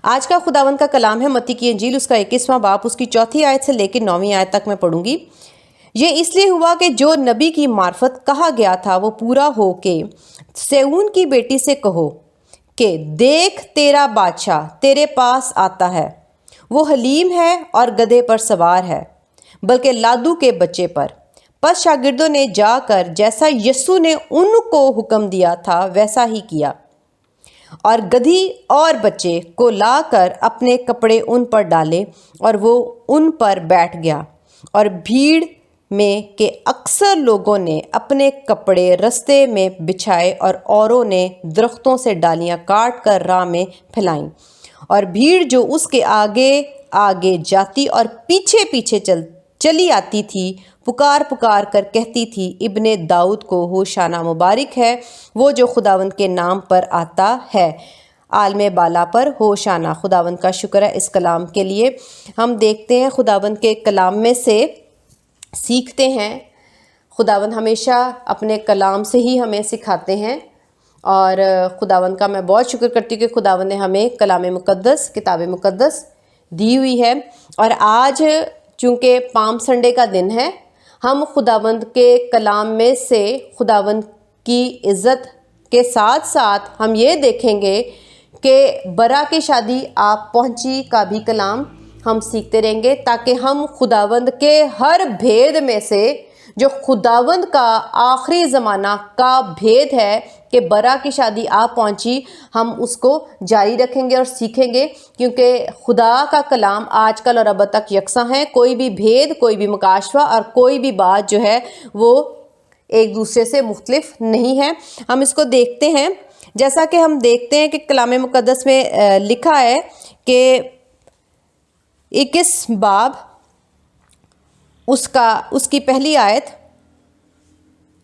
آج کا خداوند کا کلام ہے متی کی انجیل، اس کا 21واں باب، اس کی 4 آیت سے لے کے 9 آیت تک میں پڑھوں گی۔ یہ اس لیے ہوا کہ جو نبی کی معرفت کہا گیا تھا وہ پورا ہو کہ سیون کی بیٹی سے کہو کہ دیکھ تیرا بادشاہ تیرے پاس آتا ہے، وہ حلیم ہے اور گدھے پر سوار ہے، بلکہ لادو کے بچے پر۔ پس شاگردوں نے جا کر جیسا یسوع نے ان کو حکم دیا تھا ویسا ہی کیا، اور گدھی اور بچے کو لا کر اپنے کپڑے ان پر ڈالے، اور وہ ان پر بیٹھ گیا۔ اور بھیڑ میں کے اکثر لوگوں نے اپنے کپڑے رستے میں بچھائے، اور اوروں نے درختوں سے ڈالیاں کاٹ کر راہ میں پھیلائیں۔ اور بھیڑ جو اس کے آگے آگے جاتی اور پیچھے پیچھے چلی آتی تھی، پکار پکار کر کہتی تھی، ابن داؤد کو ہوشانہ، مبارک ہے وہ جو خداوند کے نام پر آتا ہے، عالم بالا پر ہوشانہ۔ خداوند کا شکر ہے اس کلام کے لیے۔ ہم دیکھتے ہیں خداوند کے کلام میں سے سیکھتے ہیں۔ خداوند ہمیشہ اپنے کلام سے ہی ہمیں سکھاتے ہیں، اور خداوند کا میں بہت شکر کرتی ہوں کہ خداوند نے ہمیں کلام مقدس، کتاب مقدس دی ہوئی ہے۔ اور آج چونکہ پام سنڈے کا دن ہے، ہم خداوند کے کلام میں سے خداوند کی عزت کے ساتھ ساتھ ہم یہ دیکھیں گے کہ برا کی شادی آپ پہنچی کا بھی کلام ہم سیکھتے رہیں گے، تاکہ ہم خداوند کے ہر بھید میں سے جو خداوند کا آخری زمانہ کا بھید ہے کہ برا کی شادی آپ پہنچی، ہم اس کو جاری رکھیں گے اور سیکھیں گے، کیونکہ خدا کا کلام آج کل اور اب تک یکساں ہے۔ کوئی بھی بھید، کوئی بھی مکاشفہ اور کوئی بھی بات جو ہے وہ ایک دوسرے سے مختلف نہیں ہے۔ ہم اس کو دیکھتے ہیں، جیسا کہ ہم دیکھتے ہیں کہ کلام مقدس میں لکھا ہے کہ 21 باب اس کی پہلی آیت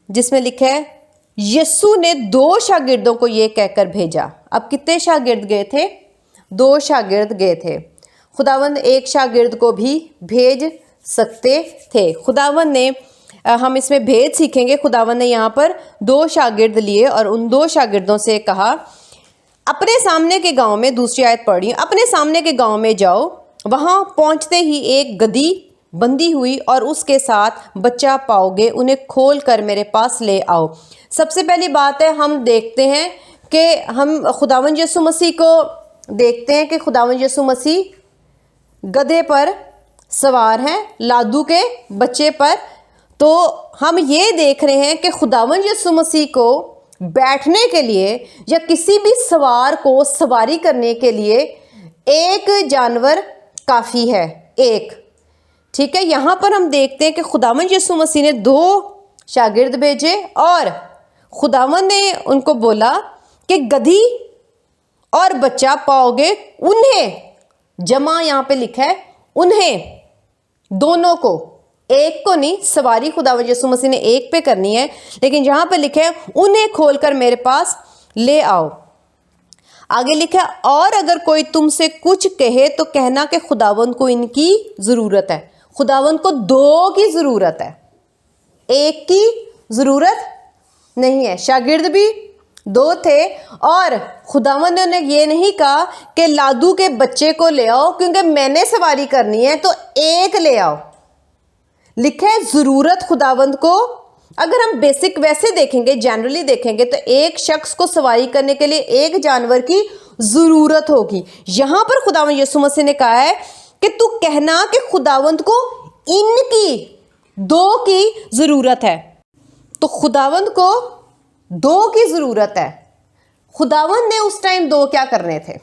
جس میں لکھا ہے، یسوع نے 2 شاگردوں کو یہ کہہ کر بھیجا۔ اب کتنے شاگرد گئے تھے؟ 2 شاگرد گئے تھے۔ خداوند ایک شاگرد کو بھی بھیج سکتے تھے۔ خداوند نے، ہم اس میں بھید سیکھیں گے، خداوند نے یہاں پر 2 شاگرد لیے اور ان 2 شاگردوں سے کہا، اپنے سامنے کے گاؤں میں، دوسری آیت پڑھ رہی ہوں، اپنے سامنے کے گاؤں میں جاؤ، وہاں پہنچتے ہی ایک گدھی بندھی ہوئی اور اس کے ساتھ بچہ پاؤ گے، انہیں کھول کر میرے پاس لے آؤ۔ سب سے پہلی بات ہے، ہم دیکھتے ہیں کہ ہم خداوند یسوع مسیح کو دیکھتے ہیں کہ خداوند یسوع مسیح گدھے پر سوار ہیں، لادو کے بچے پر۔ تو ہم یہ دیکھ رہے ہیں کہ خداوند یسوع مسیح کو بیٹھنے کے لیے یا کسی بھی سوار کو سواری کرنے کے لیے ایک جانور کافی ہے، ایک، ٹھیک ہے۔ یہاں پر ہم دیکھتے ہیں کہ خداوند یسوع مسیح نے 2 شاگرد بھیجے، اور خداوند نے ان کو بولا کہ گدھی اور بچہ پاؤ گے، انہیں، جمع یہاں پہ لکھا ہے، انہیں، دونوں کو، ایک کو نہیں، سواری خداوند یسوع مسیح نے ایک پہ کرنی ہے، لیکن جہاں پہ لکھا ہے انہیں کھول کر میرے پاس لے آؤ۔ آگے لکھا ہے، اور اگر کوئی تم سے کچھ کہے تو کہنا کہ خداوند کو ان کی ضرورت ہے۔ خداوند کو 2 کی ضرورت ہے، ایک کی ضرورت نہیں ہے۔ شاگرد بھی 2 تھے، اور خداوند نے یہ نہیں کہا کہ لادو کے بچے کو لے آؤ کیونکہ میں نے سواری کرنی ہے تو ایک لے آؤ۔ لکھا ہے ضرورت خداوند کو، اگر ہم بیسک ویسے دیکھیں گے، جنرلی دیکھیں گے، تو ایک شخص کو سواری کرنے کے لیے ایک جانور کی ضرورت ہوگی۔ یہاں پر خداوند یسوع مسیح نے کہا ہے کہ تو کہنا کہ خداوند کو ان کی 2 کی ضرورت ہے۔ تو خداوند کو 2 کی ضرورت ہے۔ خداوند نے اس ٹائم 2 کیا کرنے تھے؟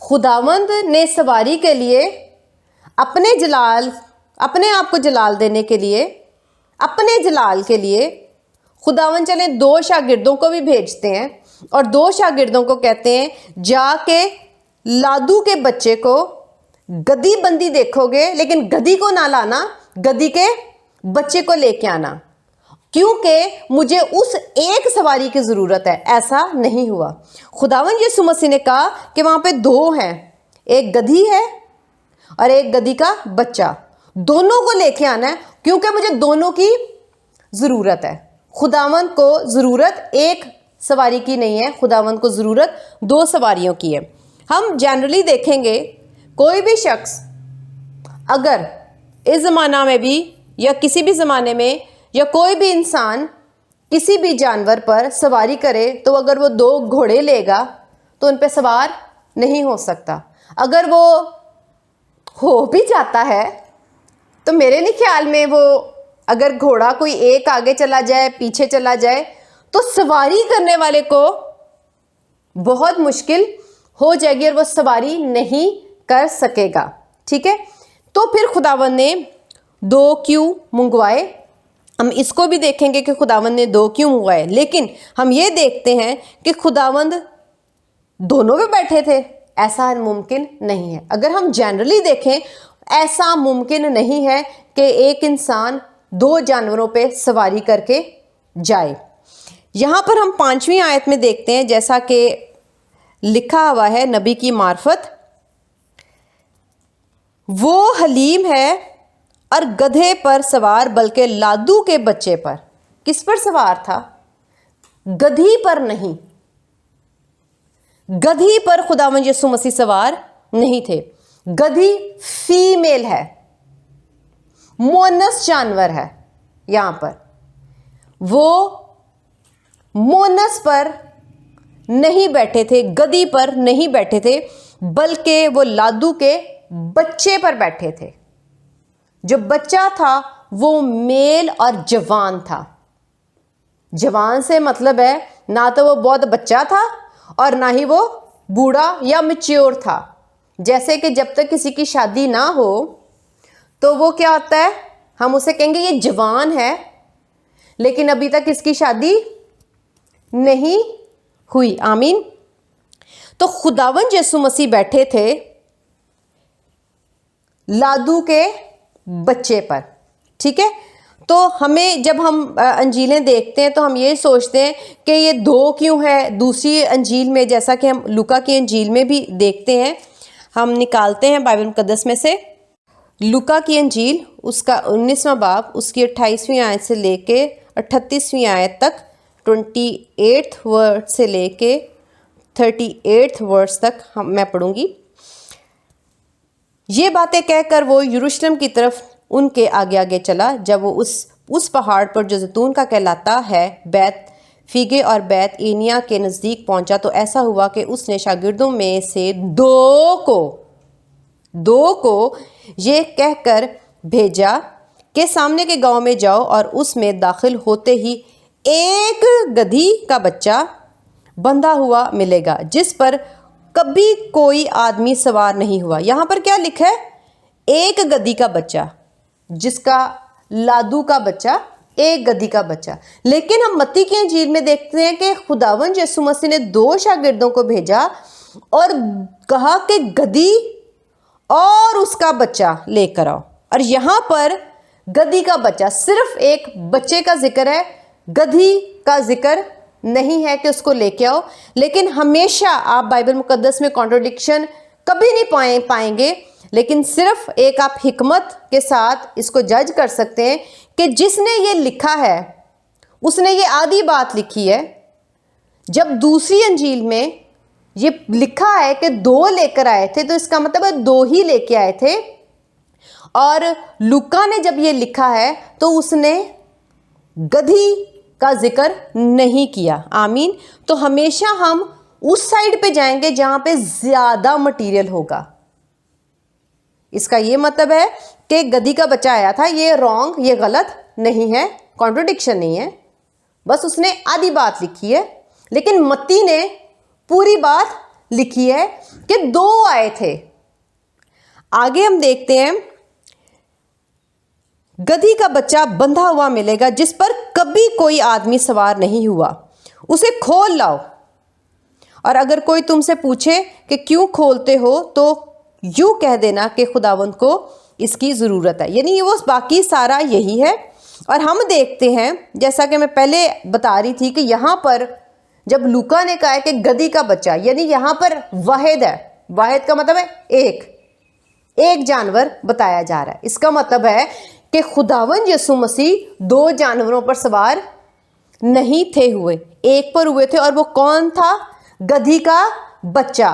خداوند نے سواری کے لیے اپنے آپ کو جلال دینے کے لیے، اپنے جلال کے لیے، خداوند چلیں 2 شاگردوں کو بھی بھیجتے ہیں، اور 2 شاگردوں کو کہتے ہیں، جا کے لادو کے بچے کو، گدھی بندی دیکھو گے لیکن گدھی کو نہ لانا، گدھی کے بچے کو لے کے آنا، کیونکہ مجھے اس ایک سواری کی ضرورت ہے۔ ایسا نہیں ہوا۔ خداوند یسوع مسیح نے کہا کہ وہاں پہ 2 ہیں، ایک گدھی ہے اور ایک گدھی کا بچہ، دونوں کو لے کے آنا ہے کیونکہ مجھے دونوں کی ضرورت ہے۔ خداوند کو ضرورت ایک سواری کی نہیں ہے، خداوند کو ضرورت 2 سواریوں کی ہے۔ ہم جنرلی دیکھیں گے کوئی بھی شخص اگر اس زمانہ میں بھی یا کسی بھی زمانے میں یا کوئی بھی انسان کسی بھی جانور پر سواری کرے تو اگر وہ 2 گھوڑے لے گا تو ان پہ سوار نہیں ہو سکتا. اگر وہ ہو بھی جاتا ہے تو میرے نہیں خیال میں وہ اگر گھوڑا کوئی ایک آگے چلا جائے پیچھے چلا جائے تو سواری کرنے والے کو بہت مشکل ہو جائے گی اور وہ سواری نہیں کر سکے گا. ٹھیک ہے, تو پھر خداوند نے 2 کیوں منگوائے. ہم اس کو بھی دیکھیں گے کہ خداوند نے 2 کیوں منگوائے, لیکن ہم یہ دیکھتے ہیں کہ خداوند دونوں پہ بیٹھے تھے. ایسا ممکن نہیں ہے. اگر ہم جنرلی دیکھیں ایسا ممکن نہیں ہے کہ ایک انسان 2 جانوروں پہ سواری کر کے جائے. یہاں پر ہم 5ویں آیت میں دیکھتے ہیں جیسا کہ لکھا ہوا ہے نبی کی معرفت, وہ حلیم ہے اور گدھے پر سوار بلکہ لادو کے بچے پر. کس پر سوار تھا؟ گدھی پر نہیں. گدھی پر خداوند یسوع مسیح سوار نہیں تھے. گدھی فیمیل ہے, مونس جانور ہے. یہاں پر وہ مونس پر نہیں بیٹھے تھے, گدھی پر نہیں بیٹھے تھے, بلکہ وہ لادو کے بچے پر بیٹھے تھے. جو بچہ تھا وہ میل اور جوان تھا. جوان سے مطلب ہے نہ تو وہ بہت بچہ تھا اور نہ ہی وہ بوڑھا یا میچیور تھا. جیسے کہ جب تک کسی کی شادی نہ ہو تو وہ کیا ہوتا ہے, ہم اسے کہیں گے یہ جوان ہے لیکن ابھی تک اس کی شادی نہیں ہوئی. آمین. تو خداوند یسوع مسیح بیٹھے تھے لادو کے بچے پر. ٹھیک ہے, تو ہمیں جب ہم انجیلیں دیکھتے ہیں تو ہم یہ سوچتے ہیں کہ یہ 2 کیوں ہے. دوسری انجیل میں جیسا کہ ہم لوکا کی انجیل میں بھی دیکھتے ہیں, ہم نکالتے ہیں بائبل مقدس میں سے لوکا کی انجیل اس کا 19واں باب اس کی 28ویں آیت سے لے کے 38ویں آیت تک, 28 ورڈ سے لے کے 38 ورڈز تک میں پڑھوں گی. یہ باتیں کہہ کر وہ یروشلم کی طرف ان کے آگے آگے چلا. جب وہ اس پہاڑ پر جو زیتون کا کہلاتا ہے بیت فیگے اور بیت اینیا کے نزدیک پہنچا تو ایسا ہوا کہ اس نے شاگردوں میں سے 2 کو یہ کہہ کر بھیجا کہ سامنے کے گاؤں میں جاؤ اور اس میں داخل ہوتے ہی ایک گدھی کا بچہ بندھا ہوا ملے گا جس پر کبھی کوئی آدمی سوار نہیں ہوا. یہاں پر کیا لکھا ہے؟ ایک گدھی کا بچہ, جس کا لادو کا بچہ, ایک گدھی کا بچہ. لیکن ہم متی کی انجیل میں دیکھتے ہیں کہ خداوند یسوع مسیح نے 2 شاگردوں کو بھیجا اور کہا کہ گدھی اور اس کا بچہ لے کر آؤ. اور یہاں پر گدھی کا بچہ, صرف ایک بچے کا ذکر ہے, گدھی کا ذکر نہیں ہے کہ اس کو لے کے آؤ. لیکن ہمیشہ آپ بائبل مقدس میں کانٹرڈکشن کبھی نہیں پائیں گے, لیکن صرف ایک آپ حکمت کے ساتھ اس کو جج کر سکتے ہیں کہ جس نے یہ لکھا ہے اس نے یہ آدھی بات لکھی ہے. جب دوسری انجیل میں یہ لکھا ہے کہ 2 لے کر آئے تھے تو اس کا مطلب ہے 2 ہی لے کے آئے تھے. اور لوکا نے جب یہ لکھا ہے تو اس نے گدھی کا ذکر نہیں کیا. آمین. تو ہمیشہ ہم اس سائڈ پہ جائیں گے جہاں پہ زیادہ مٹیریل ہوگا. اس کا یہ مطلب ہے کہ گدھی کا بچہ آیا تھا, یہ رانگ, یہ غلط نہیں ہے, کانٹرڈکشن نہیں ہے, بس اس نے آدھی بات لکھی ہے. لیکن متی نے پوری بات لکھی ہے کہ 2 آئے تھے. آگے ہم دیکھتے ہیں گدھی کا بچہ بندھا ہوا ملے گا جس پر کبھی کوئی آدمی سوار نہیں ہوا, اسے کھول لاؤ. اور اگر کوئی تم سے پوچھے کہ کیوں کھولتے ہو تو یوں کہہ دینا کہ خداوند کو اس کی ضرورت ہے. یعنی وہ باقی سارا یہی ہے. اور ہم دیکھتے ہیں جیسا کہ میں پہلے بتا رہی تھی کہ یہاں پر جب لوکا نے کہا ہے کہ گدھی کا بچہ, یعنی یہاں پر واحد ہے. واحد کا مطلب ہے ایک جانور بتایا جا رہا ہے. اس کا مطلب ہے کہ خداوند یسوع مسیح 2 جانوروں پر سوار نہیں تھے ہوئے, ایک پر ہوئے تھے. اور وہ کون تھا؟ گدھی کا بچہ.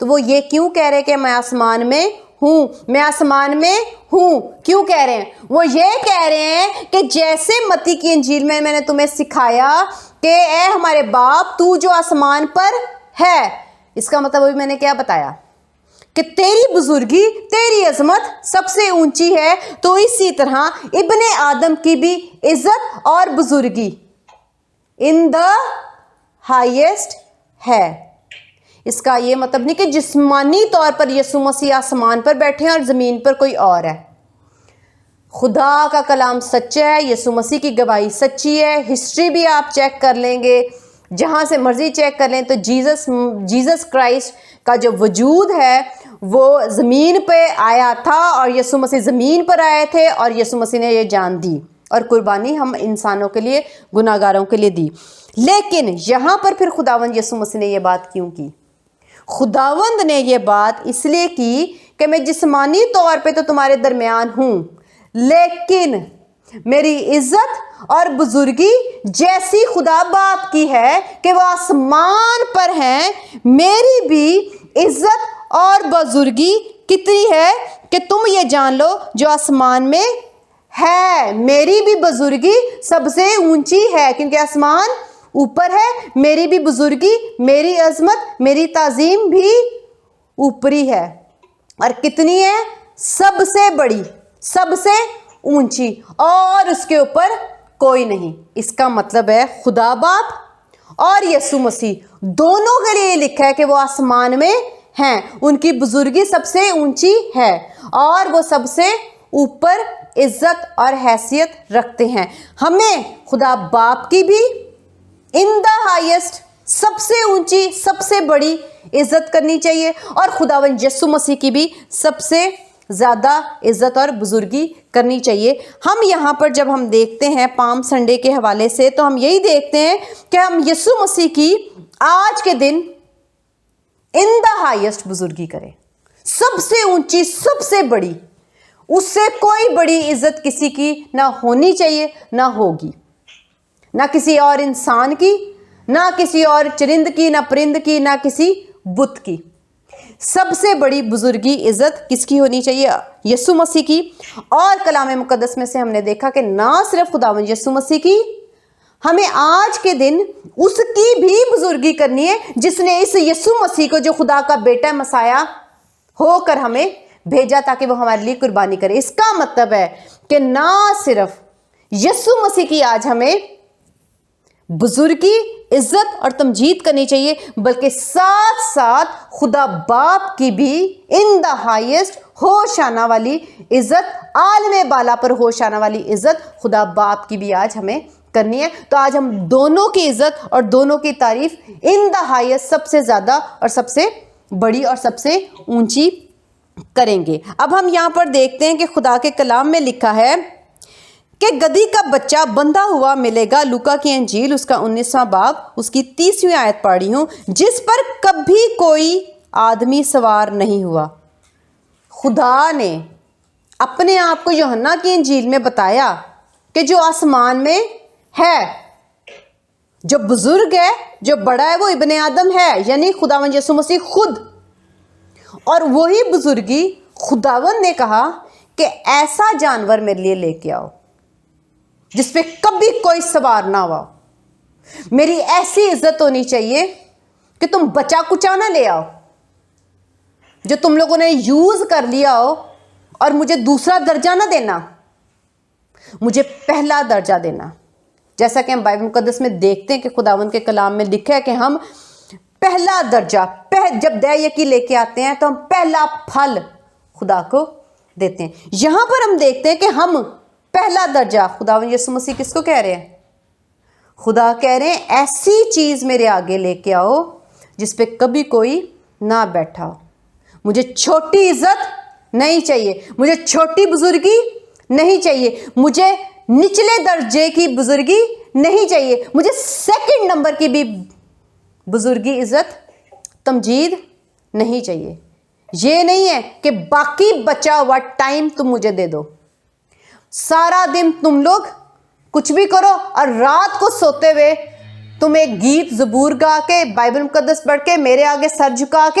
تو وہ یہ کیوں کہہ رہے کہ میں آسمان میں ہوں، میں آسمان میں ہوں، کیوں کہہ رہے ہیں؟ وہ یہ کہہ رہے ہیں کہ جیسے متی کی انجیل میں میں نے تمہیں سکھایا کہ اے ہمارے باپ تو جو آسمان پر ہے، اس کا مطلب ابھی میں نے کیا بتایا کہ تیری بزرگی، تیری عظمت سب سے اونچی ہے، تو اسی طرح ابن آدم کی بھی عزت اور بزرگی ان دا ہائیسٹ ہے۔ اس کا یہ مطلب نہیں کہ جسمانی طور پر یسوع مسیح آسمان پر بیٹھے ہیں اور زمین پر کوئی اور ہے۔ خدا کا کلام سچا ہے، یسوع مسیح کی گواہی سچی ہے، ہسٹری بھی آپ چیک کر لیں گے، جہاں سے مرضی چیک کر لیں تو جیزس کرائسٹ کا جو وجود ہے وہ زمین پہ آیا تھا، اور یسوع مسیح زمین پر آئے تھے، اور یسوع مسیح نے یہ جان دی اور قربانی ہم انسانوں کے لیے، گناہ گاروں کے لیے دی۔ لیکن یہاں پر پھر خداوند یسوع مسیح نے یہ بات کیوں کی؟ خداوند نے یہ بات اس لیے کی کہ میں جسمانی طور پہ تو تمہارے درمیان ہوں، لیکن میری عزت اور بزرگی جیسی خدا باپ کی ہے کہ وہ آسمان پر ہیں، میری بھی عزت اور بزرگی کتنی ہے کہ تم یہ جان لو جو آسمان میں ہے، میری بھی بزرگی سب سے اونچی ہے، کیونکہ آسمان اوپر ہے، میری بھی بزرگی، میری عظمت، میری تعظیم بھی اوپری ہے، اور کتنی ہے؟ سب سے بڑی، سب سے اونچی، اور اس کے اوپر کوئی نہیں۔ اس کا مطلب ہے خدا باپ اور یسوع مسیح دونوں کے لیے لکھا ہے کہ وہ آسمان میں ہیں، ان کی بزرگی سب سے اونچی ہے، اور وہ سب سے اوپر عزت اور حیثیت رکھتے ہیں۔ ہمیں خدا باپ کی بھی ان دا ہائیسٹ، سب سے اونچی، سب سے بڑی عزت کرنی چاہیے، اور خداوند یسوع مسیح کی بھی سب سے زیادہ عزت اور بزرگی کرنی چاہیے۔ ہم یہاں پر جب ہم دیکھتے ہیں پام سنڈے کے حوالے سے تو ہم یہی دیکھتے ہیں کہ ہم یسوع مسیح کی آج کے دن ان دا ہائیسٹ بزرگی کریں، سب سے اونچی، سب سے بڑی، اس سے کوئی بڑی عزت کسی کی نہ ہونی چاہیے، نہ ہوگی، نہ کسی اور انسان کی، نہ کسی اور چرند کی، نہ پرند کی، نہ کسی بت کی۔ سب سے بڑی بزرگی، عزت کس کی ہونی چاہیے؟ یسوع مسیح کی۔ اور کلام مقدس میں سے ہم نے دیکھا کہ نہ صرف خداوند یسوع مسیح کی، ہمیں آج کے دن اس کی بھی بزرگی کرنی ہے جس نے اس یسوع مسیح کو، جو خدا کا بیٹا مسیح ہو کر ہمیں بھیجا تاکہ وہ ہمارے لیے قربانی کرے۔ اس کا مطلب ہے کہ نہ صرف یسوع مسیح کی آج ہمیں بزرگی، عزت اور تمجید کرنی چاہیے، بلکہ ساتھ ساتھ خدا باپ کی بھی ان دا ہائیسٹ ہوشانہ والی عزت، عالم بالا پر ہوشانہ والی عزت خدا باپ کی بھی آج ہمیں کرنی ہے۔ تو آج ہم دونوں کی عزت اور دونوں کی تعریف ان دا ہائیسٹ، سب سے زیادہ اور سب سے بڑی اور سب سے اونچی کریں گے۔ اب ہم یہاں پر دیکھتے ہیں کہ خدا کے کلام میں لکھا ہے کہ گدھی کا بچہ بندھا ہوا ملے گا، لوکا کی انجیل اس کا 19واں باب اس کی 30ویں آیت پڑھی ہوں، جس پر کبھی کوئی آدمی سوار نہیں ہوا۔ خدا نے اپنے آپ کو یوحنا کی انجیل میں بتایا کہ جو آسمان میں ہے، جو بزرگ ہے، جو بڑا ہے، وہ ابن آدم ہے، یعنی خداوند یسوع مسیح خود۔ اور وہی بزرگی خداوند نے کہا کہ ایسا جانور میرے لیے لے کے آؤ جس پہ کبھی کوئی سوار نہ ہوا۔ میری ایسی عزت ہونی چاہیے کہ تم بچا کچا نہ لے آؤ، جو تم لوگوں نے یوز کر لیا ہو، اور مجھے دوسرا درجہ نہ دینا، مجھے پہلا درجہ دینا۔ جیسا کہ ہم بائبل مقدس میں دیکھتے ہیں کہ خداوند کے کلام میں لکھا ہے کہ ہم پہلا درجہ، جب دے یکی لے کے آتے ہیں تو ہم پہلا پھل خدا کو دیتے ہیں۔ یہاں پر ہم دیکھتے ہیں کہ ہم پہلا درجہ، خداوند یسوع مسیح کس کو کہہ رہے ہیں؟ خدا کہہ رہے ہیں ایسی چیز میرے آگے لے کے آؤ جس پہ کبھی کوئی نہ بیٹھا ہو۔ مجھے چھوٹی عزت نہیں چاہیے، مجھے چھوٹی بزرگی نہیں چاہیے، مجھے نچلے درجے کی بزرگی نہیں چاہیے، مجھے سیکنڈ نمبر کی بھی بزرگی، عزت، تمجید نہیں چاہیے۔ یہ نہیں ہے کہ باقی بچا ہوا ٹائم تم مجھے دے دو، سارا دن تم لوگ کچھ بھی کرو، اور رات کو سوتے ہوئے تم ایک گیت زبور گا کے، بائبل مقدس پڑھ کے، میرے آگے سر جھکا کے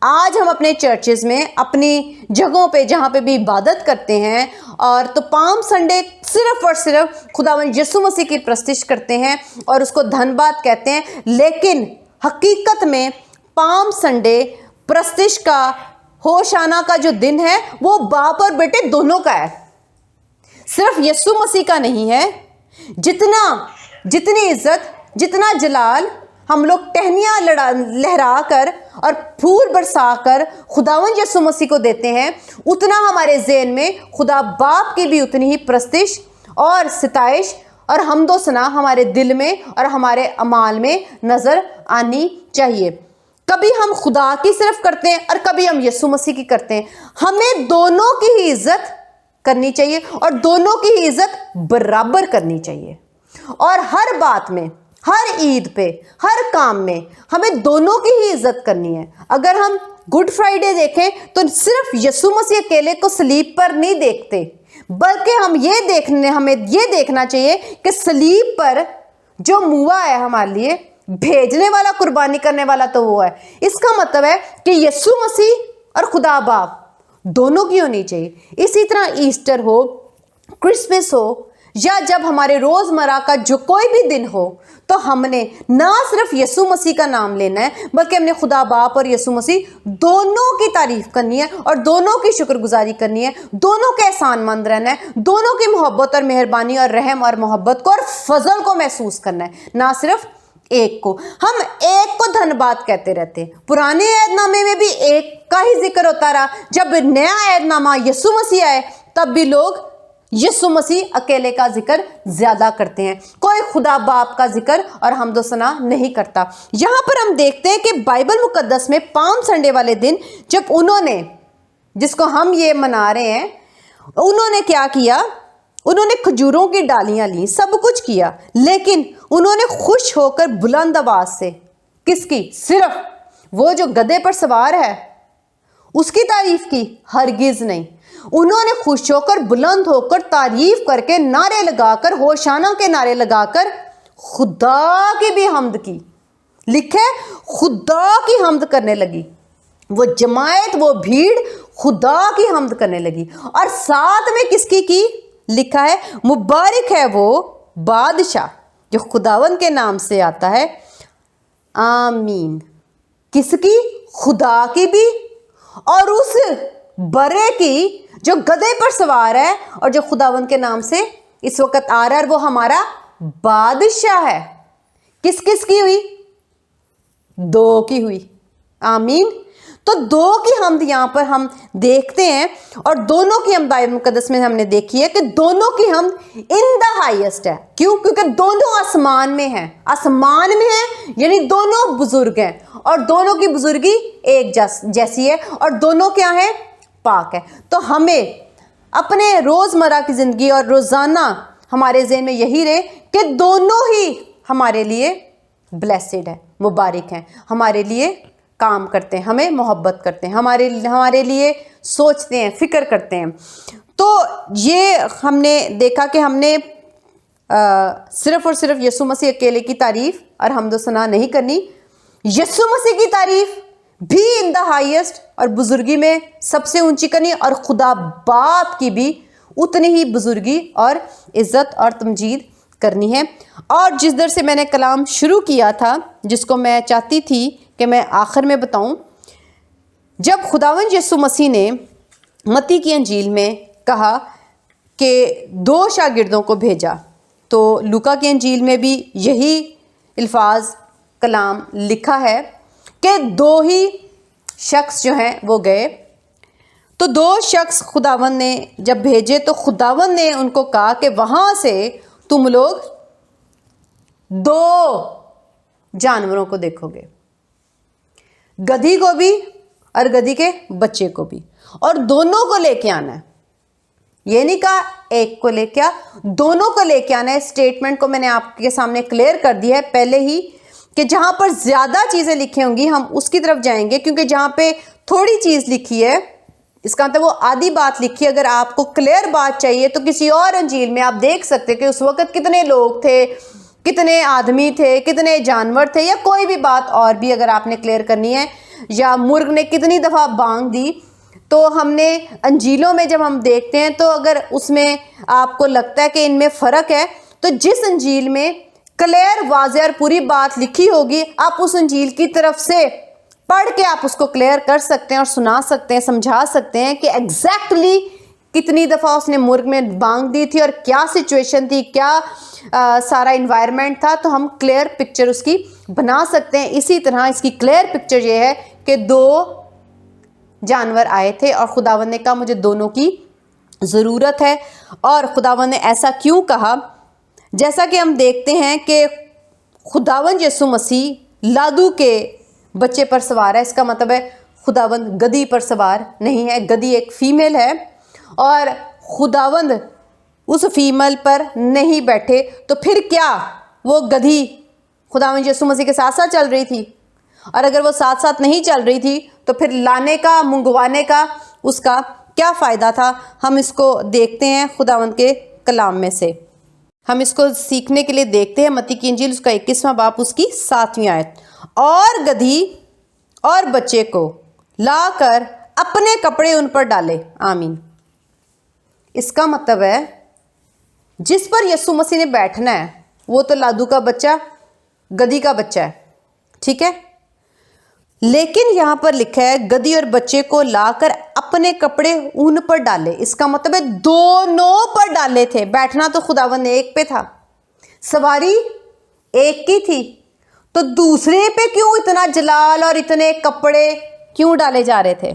آج ہم اپنے چرچز میں اپنی جگہوں پہ جہاں پہ بھی عبادت کرتے ہیں اور تو پام سنڈے صرف اور صرف خداوند یسوع مسیح کی پرستش کرتے ہیں اور اس کو دھن باد کہتے ہیں، لیکن حقیقت میں پام سنڈے پرستش کا، ہوشانہ کا جو دن ہے وہ باپ اور بیٹے دونوں کا ہے، صرف یسوع مسیح کا نہیں ہے۔ جتنی عزت، جتنا جلال ہم لوگ ٹہنیاں لہرا کر اور پھول برسا کر خداوند یسوع مسیح کو دیتے ہیں، اتنا ہمارے ذہن میں خدا باپ کی بھی اتنی ہی پرستش اور ستائش اور حمد و ثنا ہمارے دل میں اور ہمارے اعمال میں نظر آنی چاہیے۔ کبھی ہم خدا کی صرف کرتے ہیں اور کبھی ہم یسوع مسیح کی کرتے ہیں۔ ہمیں دونوں کی ہی عزت کرنی چاہیے اور دونوں کی ہی عزت برابر کرنی چاہیے، اور ہر بات میں، ہر عید پہ، ہر کام میں ہمیں دونوں کی ہی عزت کرنی ہے۔ اگر ہم گڈ فرائیڈے دیکھیں تو صرف یسوع مسیح اکیلے کو صلیب پر نہیں دیکھتے، بلکہ ہمیں یہ دیکھنا چاہیے کہ صلیب پر جو موا ہے ہمارے لیے، بھیجنے والا، قربانی کرنے والا تو وہ ہے۔ اس کا مطلب ہے کہ یسوع مسیح اور خدا باپ دونوں کی ہونی چاہیے۔ اسی طرح ایسٹر ہو، کرسمس ہو، یا جب ہمارے روزمرہ کا جو کوئی بھی دن ہو، تو ہم نے نہ صرف یسوع مسیح کا نام لینا ہے، بلکہ ہم نے خدا باپ اور یسوع مسیح دونوں کی تعریف کرنی ہے اور دونوں کی شکر گزاری کرنی ہے، دونوں کے احسان مند رہنا ہے، دونوں کی محبت اور مہربانی اور رحم اور محبت کو اور فضل کو محسوس کرنا ہے، نہ صرف ایک کو۔ ہم ایک کو دھن باد کہتے رہتے ہیں۔ پرانے عہد نامے میں بھی ایک کا ہی ذکر ہوتا رہا، جب نیا عہد نامہ یسوع مسیح آئے تب بھی لوگ یسوع مسیح اکیلے کا ذکر زیادہ کرتے ہیں، کوئی خدا باپ کا ذکر اور حمد و ثنا نہیں کرتا۔ یہاں پر ہم دیکھتے ہیں کہ بائبل مقدس میں پام سنڈے والے دن جب انہوں نے، جس کو ہم یہ منا رہے ہیں، انہوں نے کیا کیا؟ انہوں نے کھجوروں کی ڈالیاں لیں، سب کچھ کیا، لیکن انہوں نے خوش ہو کر بلند آواز سے، کس کی؟ صرف وہ جو گدھے پر سوار ہے اس کی تعریف کی؟ ہرگز نہیں۔ انہوں نے خوش ہو کر، بلند ہو کر، تعریف کر کے، نعرے لگا کر، ہوشانہ کے نعرے لگا کر خدا کی بھی حمد کی۔ لکھے خدا کی حمد کرنے لگی، وہ جماعت، وہ بھیڑ خدا کی حمد کرنے لگی۔ اور ساتھ میں کس کی؟ لکھا ہے مبارک ہے وہ بادشاہ جو خداوند کے نام سے آتا ہے، آمین۔ کس کی؟ خدا کی بھی، اور اس برے کی جو گدھے پر سوار ہے اور جو خداوند کے نام سے اس وقت آ رہا ہے، وہ ہمارا بادشاہ ہے۔ کس کی ہوئی؟ دو کی ہوئی، آمین۔ تو دو کی حمد یہاں پر ہم دیکھتے ہیں، اور دونوں کی حمد بائبل مقدس میں ہم نے دیکھی ہے کہ دونوں کی حمد ان دا ہائیسٹ ہے۔ کیوں؟ کیونکہ دونوں آسمان میں ہیں، آسمان میں ہیں، یعنی دونوں بزرگ ہیں، اور دونوں کی بزرگی ایک جیسی ہے، اور دونوں کیا ہیں؟ پاک ہے۔ تو ہمیں اپنے روزمرہ کی زندگی اور روزانہ ہمارے ذہن میں یہی رہے کہ دونوں ہی ہمارے لیے بلیسڈ ہے، مبارک ہیں، ہمارے لیے کام کرتے ہیں، ہمیں محبت کرتے ہیں، ہمارے لیے سوچتے ہیں، فکر کرتے ہیں۔ تو یہ ہم نے دیکھا کہ ہم نے صرف اور صرف یسوع مسیح اکیلے کی تعریف اور حمد و ثنا نہیں کرنی، یسوع مسیح کی تعریف بھی ان دا ہائیسٹ اور بزرگی میں سب سے اونچی کرنی، اور خدا باپ کی بھی اتنی ہی بزرگی اور عزت اور تمجید کرنی ہے۔ اور جس در سے میں نے کلام شروع کیا تھا، جس کو میں چاہتی تھی کہ میں آخر میں بتاؤں، جب خداوند یسوع مسیح نے متی کی انجیل میں کہا کہ 2 شاگردوں کو بھیجا، تو لوکا کی انجیل میں بھی یہی الفاظ کلام لکھا ہے کہ 2 ہی شخص جو ہیں وہ گئے۔ تو 2 شخص خداوند نے جب بھیجے تو خداوند نے ان کو کہا کہ وہاں سے تم لوگ 2 جانوروں کو دیکھو گے، گدھی کو بھی اور گدھی کے بچے کو بھی، اور دونوں کو لے کے آنا ہے۔ یہ نہیں کہا ایک کو لے کے آ، دونوں کو لے کے آنا ہے۔ اسٹیٹمنٹ کو میں نے آپ کے سامنے کلیئر کر دیا ہے پہلے ہی کہ جہاں پر زیادہ چیزیں لکھی ہوں گی ہم اس کی طرف جائیں گے، کیونکہ جہاں پہ تھوڑی چیز لکھی ہے اس کا مطلب وہ آدھی بات لکھی ہے۔ اگر آپ کو کلیئر بات چاہیے تو کسی اور انجیل میں آپ دیکھ سکتے کہ اس وقت کتنے لوگ تھے، کتنے آدمی تھے، کتنے جانور تھے، یا کوئی بھی بات اور بھی اگر آپ نے کلیئر کرنی ہے یا مرغ نے کتنی دفعہ بانگ دی. تو ہم نے انجیلوں میں جب ہم دیکھتے ہیں تو اگر اس میں آپ کو لگتا ہے کہ ان میں فرق ہے تو جس انجیل میں کلیئر واضح اور پوری بات لکھی ہوگی آپ اس انجیل کی طرف سے پڑھ کے آپ اس کو کلیئر کر سکتے ہیں اور سنا سکتے ہیں, سمجھا سکتے ہیں کہ ایگزیکٹلی کتنی دفعہ اس نے مرغ میں بانگ دی تھی اور کیا سچویشن تھی, کیا سارا انوائرمنٹ تھا. تو ہم کلیئر پکچر اس کی بنا سکتے ہیں. اسی طرح اس کی کلیئر پکچر یہ ہے کہ 2 جانور آئے تھے اور خداوند نے کہا مجھے دونوں کی ضرورت ہے. اور خداوند نے ایسا کیوں کہا؟ جیسا کہ ہم دیکھتے ہیں کہ خداوند یسوع مسیح لادو کے بچے پر سوار ہے. اس کا مطلب ہے خداوند گدھی پر سوار نہیں ہے. گدھی ایک فیمیل ہے اور خداوند اس فیمیل پر نہیں بیٹھے. تو پھر کیا وہ گدھی خداوند یسوع مسیح کے ساتھ ساتھ چل رہی تھی؟ اور اگر وہ ساتھ ساتھ نہیں چل رہی تھی تو پھر لانے کا, منگوانے کا اس کا کیا فائدہ تھا؟ ہم اس کو دیکھتے ہیں خداوند کے کلام میں سے. ہم اس کو سیکھنے کے لیے دیکھتے ہیں متی کی انجیل اس کا 21واں باب اس کی 7ویں آیت. اور گدھی اور بچے کو لا کر اپنے کپڑے ان پر ڈالے. آمین. اس کا مطلب ہے جس پر یسوع مسیح نے بیٹھنا ہے وہ تو لادو کا بچہ, گدھی کا بچہ ہے, ٹھیک ہے. لیکن یہاں پر لکھا ہے گدھی اور بچے کو لا کر اپنے کپڑے ان پر ڈالے. اس کا مطلب ہے دونوں پر ڈالے تھے. بیٹھنا تو خداوند نے ایک پہ تھا, سواری ایک کی تھی, تو دوسرے پہ کیوں اتنا جلال اور اتنے کپڑے کیوں ڈالے جا رہے تھے؟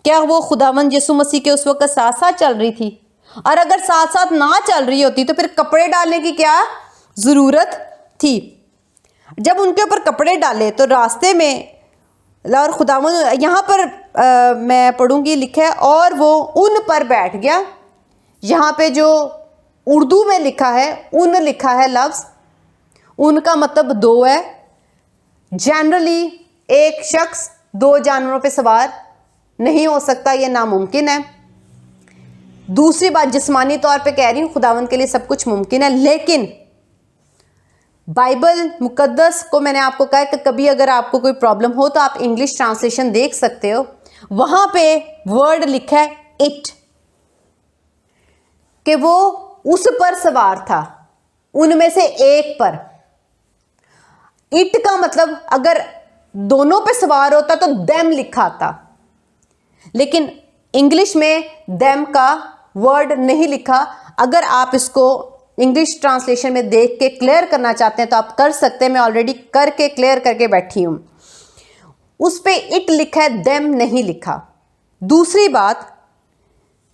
کیا وہ خداوند یسوع مسیح کے اس وقت ساتھ ساتھ چل رہی تھی؟ اور اگر ساتھ ساتھ نہ چل رہی ہوتی تو پھر کپڑے ڈالنے کی کیا ضرورت تھی؟ جب ان کے اوپر کپڑے ڈالے تو راستے میں, اور خداوند یہاں پر میں پڑھوں گی لکھا ہے اور وہ ان پر بیٹھ گیا. یہاں پہ جو اردو میں لکھا ہے ان لکھا ہے لفظ, ان کا مطلب 2 ہے. جنرلی ایک شخص 2 جانوروں پہ سوار نہیں ہو سکتا, یہ ناممکن ہے. دوسری بات جسمانی طور پہ کہہ رہی ہوں, خداوند کے لیے سب کچھ ممکن ہے. لیکن بائبل مقدس کو میں نے آپ کو کہا کہ کبھی اگر آپ کو کوئی پرابلم ہو تو آپ انگلش ٹرانسلیشن دیکھ سکتے ہو. وہاں پہ ورڈ لکھا ہے اٹ, کہ وہ اس پر سوار تھا, ان میں سے ایک پر. اٹ کا مطلب اگر دونوں پہ سوار ہوتا تو دیم لکھا آتا, لیکن انگلش میں دیم کا ورڈ نہیں لکھا. اگر آپ اس کو انگلش ٹرانسلیشن میں دیکھ کے کلیئر کرنا چاہتے ہیں تو آپ کر سکتے ہیں. میں آلریڈی کر کے کلیئر کر کے بیٹھی ہوں. اس پہ اٹ لکھا ہے, دیم نہیں لکھا. دوسری بات,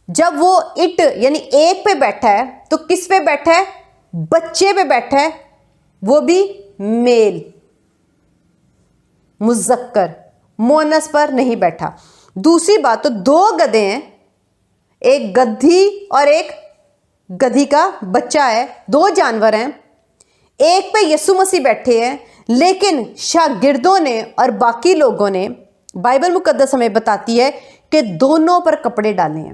جب وہ اٹ یعنی ایک پہ بیٹھا ہے تو کس پہ بیٹھا ہے؟ بچے پہ بیٹھا ہے, وہ بھی میل, مذکر, مونس پر نہیں بیٹھا. دوسری بات تو 2 گدھے ہیں, ایک گدھی اور ایک گدھی کا بچہ ہے, 2 جانور ہیں. ایک پہ یسوع مسیح بیٹھے ہیں, لیکن شاگردوں نے اور باقی لوگوں نے, بائبل مقدس ہمیں بتاتی ہے کہ دونوں پر کپڑے ڈالے ہیں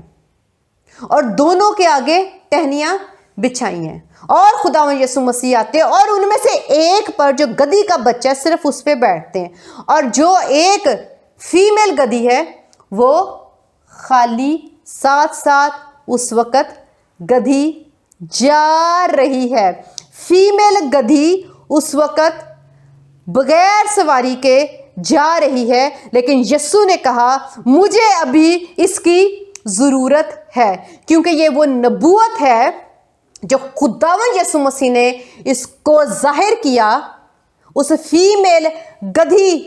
اور دونوں کے آگے ٹہنیاں بچھائی ہیں. اور خداوند یسوع مسیح آتے ہیں اور ان میں سے ایک پر جو گدھی کا بچہ ہے صرف اس پہ بیٹھتے ہیں, اور جو ایک فیمیل گدھی ہے وہ خالی ساتھ ساتھ اس وقت گدھی جا رہی ہے. فیمیل گدھی اس وقت بغیر سواری کے جا رہی ہے, لیکن یسوع نے کہا مجھے ابھی اس کی ضرورت ہے, کیونکہ یہ وہ نبوت ہے جو خداوند یسوع مسیح نے اس کو ظاہر کیا. اس فیمیل گدھی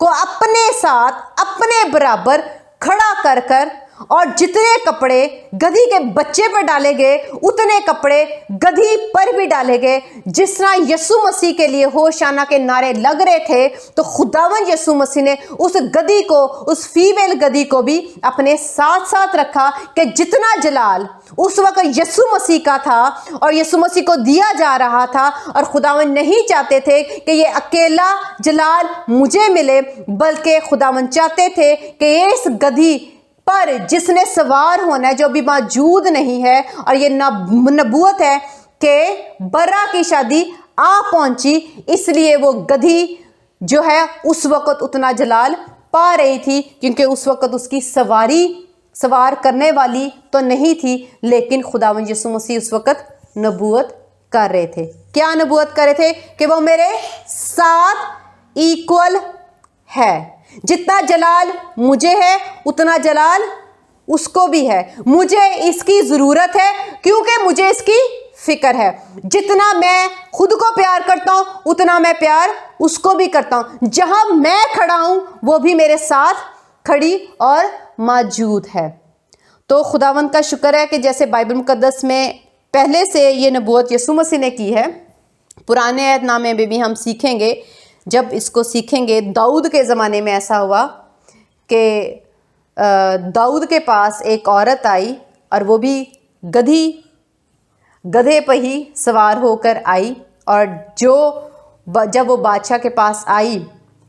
کو اپنے ساتھ اپنے برابر کھڑا کر کر, اور جتنے کپڑے گدھی کے بچے پر ڈالے گئے اتنے کپڑے گدھی پر بھی ڈالے گئے. جس طرح یسوع مسیح کے لیے ہوشانہ کے نعرے لگ رہے تھے تو خداوند یسوع مسیح نے اس گدھی کو, اس فیمیل گدھی کو بھی اپنے ساتھ ساتھ رکھا کہ جتنا جلال اس وقت یسوع مسیح کا تھا اور یسوع مسیح کو دیا جا رہا تھا, اور خداوند نہیں چاہتے تھے کہ یہ اکیلا جلال مجھے ملے, بلکہ خداوند چاہتے تھے کہ اس گدھی پر جس نے سوار ہونا ہے, جو ابھی موجود نہیں ہے, اور یہ نبوت ہے کہ برا کی شادی آ پہنچی, اس لیے وہ گدھی جو ہے اس وقت اتنا جلال پا رہی تھی، کیونکہ اس وقت اس کی سوار کرنے والی تو نہیں تھی، لیکن خداوند یسوع مسیح اس وقت نبوت کر رہے تھے۔ کیا نبوت کر رہے تھے؟ کہ وہ میرے ساتھ ایکول ہے، جتنا جلال مجھے ہے اتنا جلال اس کو بھی ہے، مجھے اس کی ضرورت ہے کیونکہ مجھے اس کی فکر ہے، جتنا میں خود کو پیار کرتا ہوں اتنا میں پیار اس کو بھی کرتا ہوں، جہاں میں کھڑا ہوں وہ بھی میرے ساتھ کھڑی اور موجود ہے۔ تو خداوند کا شکر ہے کہ جیسے بائبل مقدس میں پہلے سے یہ نبوت یسوع مسیح نے کی ہے، پرانے عہد نامے میں بھی ہم سیکھیں گے، جب اس کو سیکھیں گے داؤد کے زمانے میں ایسا ہوا کہ داؤد کے پاس ایک عورت آئی اور وہ بھی گدھے پہ ہی سوار ہو کر آئی، اور جب وہ بادشاہ کے پاس آئی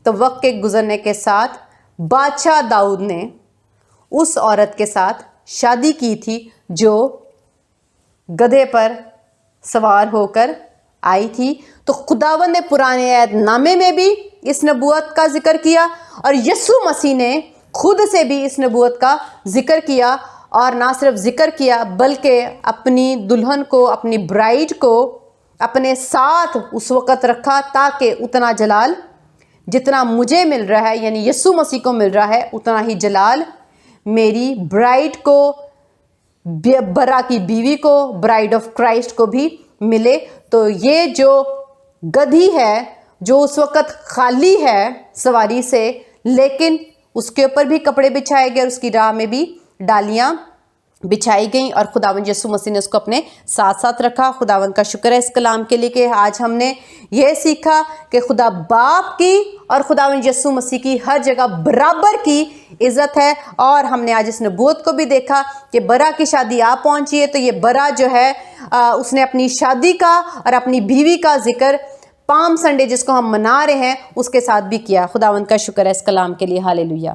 تو وقت کے گزرنے کے ساتھ بادشاہ داؤد نے اس عورت کے ساتھ شادی کی تھی جو گدھے پر سوار ہو کر آئی تھی۔ تو خداوند نے پرانے عہد نامے میں بھی اس نبوت کا ذکر کیا، اور یسوع مسیح نے خود سے بھی اس نبوت کا ذکر کیا، اور نہ صرف ذکر کیا بلکہ اپنی دلہن کو، اپنی برائڈ کو اپنے ساتھ اس وقت رکھا، تاکہ اتنا جلال جتنا مجھے مل رہا ہے، یعنی یسوع مسیح کو مل رہا ہے، اتنا ہی جلال میری برائڈ کو، برا کی بیوی کو، برائڈ آف کرائسٹ کو بھی ملے۔ تو یہ جو گدھی ہے جو اس وقت خالی ہے سواری سے، لیکن اس کے اوپر بھی کپڑے بچھائے گئے اور اس کی راہ میں بھی ڈالیاں بچھائی گئیں، اور خداوند یسوع مسیح نے اس کو اپنے ساتھ ساتھ رکھا۔ خداوند کا شکر ہے اس کلام کے لیے کہ آج ہم نے یہ سیکھا کہ خدا باپ کی اور خداوند یسوع مسیح کی ہر جگہ برابر کی عزت ہے، اور ہم نے آج اس نبوت کو بھی دیکھا کہ برا کی شادی آپ پہنچی ہے، تو یہ برا جو ہے اس نے اپنی شادی کا اور اپنی بیوی کا ذکر پام سنڈے جس کو ہم منا رہے ہیں اس کے ساتھ بھی کیا۔ خداوند کا شکر ہے اس کلام کے لیے، ہالےلویا۔